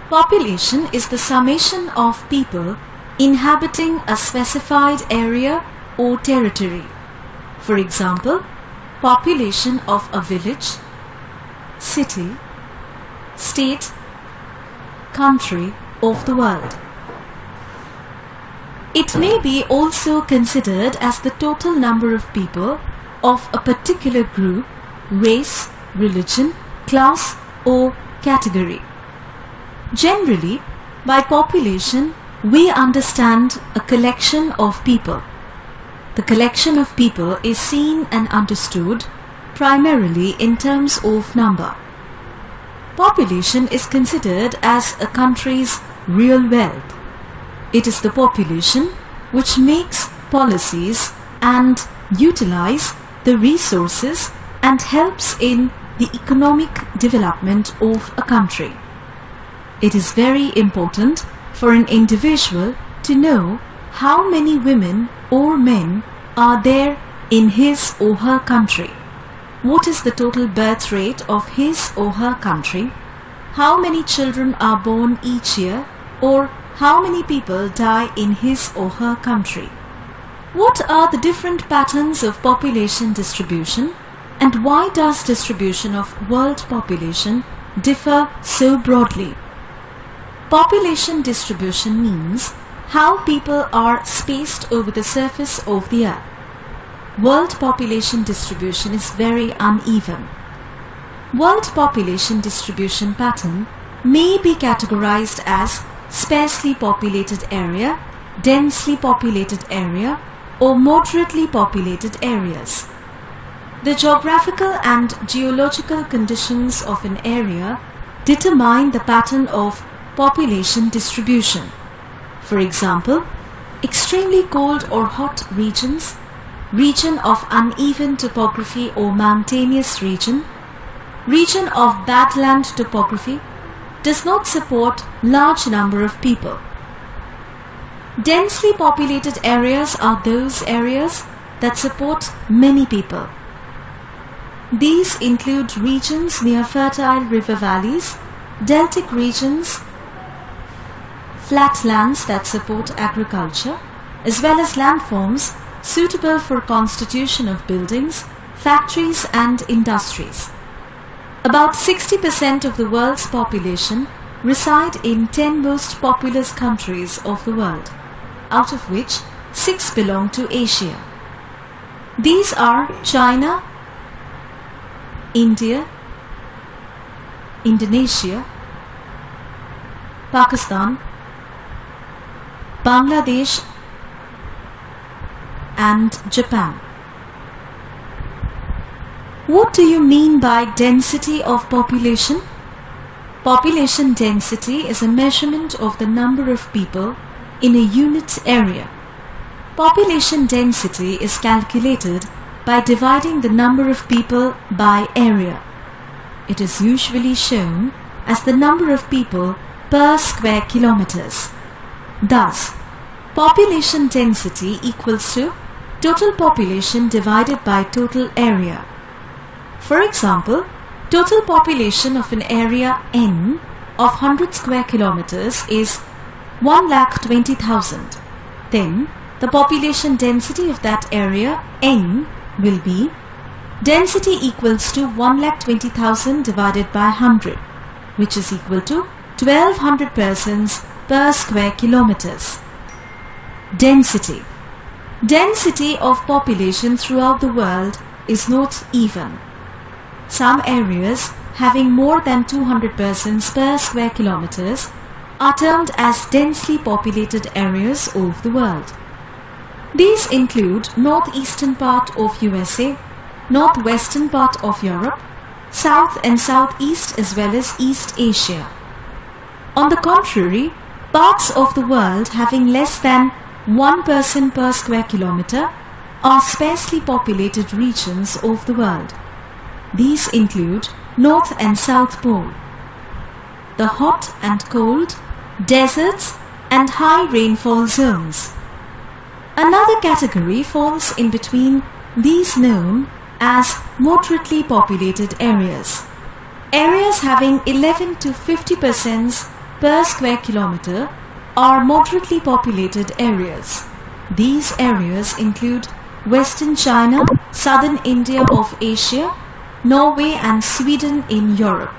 Population is the summation of people inhabiting a specified area or territory. For example, population of a village, city, state, country of the world. It may be also considered as the total number of people of a particular group, race, religion, class or category. Generally, by population, we understand a collection of people. The collection of people is seen and understood primarily in terms of number. Population is considered as a country's real wealth. It is the population which makes policies and utilize the resources and helps in the economic development of a country. It is very important for an individual to know how many women or men are there in his or her country. What is the total birth rate of his or her country? How many children are born each year, or how many people die in his or her country? What are the different patterns of population distribution, and why does distribution of world population differ so broadly? Population distribution means how people are spaced over the surface of the earth. World population distribution is very uneven. World population distribution pattern may be categorized as sparsely populated area, densely populated area, or moderately populated areas. The geographical and geological conditions of an area determine the pattern of population distribution. For example, extremely cold or hot regions, region of uneven topography or mountainous region, region of badland topography does not support large number of people. Densely populated areas are those areas that support many people. These include regions near fertile river valleys, deltic regions, flatlands that support agriculture, as well as landforms suitable for constitution of buildings, factories and industries. About 60% of the world's population reside in 10 most populous countries of the world, out of which 6 belong to Asia. These are China, India, Indonesia, Pakistan, Bangladesh and Japan. What do you mean by density of population? Population density is a measurement of the number of people in a unit area. Population density is calculated by dividing the number of people by area. It is usually shown as the number of people per square kilometers. Thus, population density equals to total population divided by total area. For example, total population of an area N of 100 square kilometers is 1,20,000. Then, the population density of that area N will be density equals to 1,20,000 divided by 100, which is equal to 1,200 persons per square kilometers. Density. Density of population throughout the world is not even. Some areas having more than 200 persons per square kilometers are termed as densely populated areas of the world. These include northeastern part of USA, northwestern part of Europe, South and Southeast as well as East Asia. On the contrary, parts of the world having less than 1 person per square kilometer are sparsely populated regions of the world. These include North and South Pole, the hot and cold, deserts and high rainfall zones. Another category falls in between these known as moderately populated areas. Areas having 11 to 50% per square kilometer are moderately populated areas. These areas include Western China, Southern India of Asia, Norway and Sweden in Europe.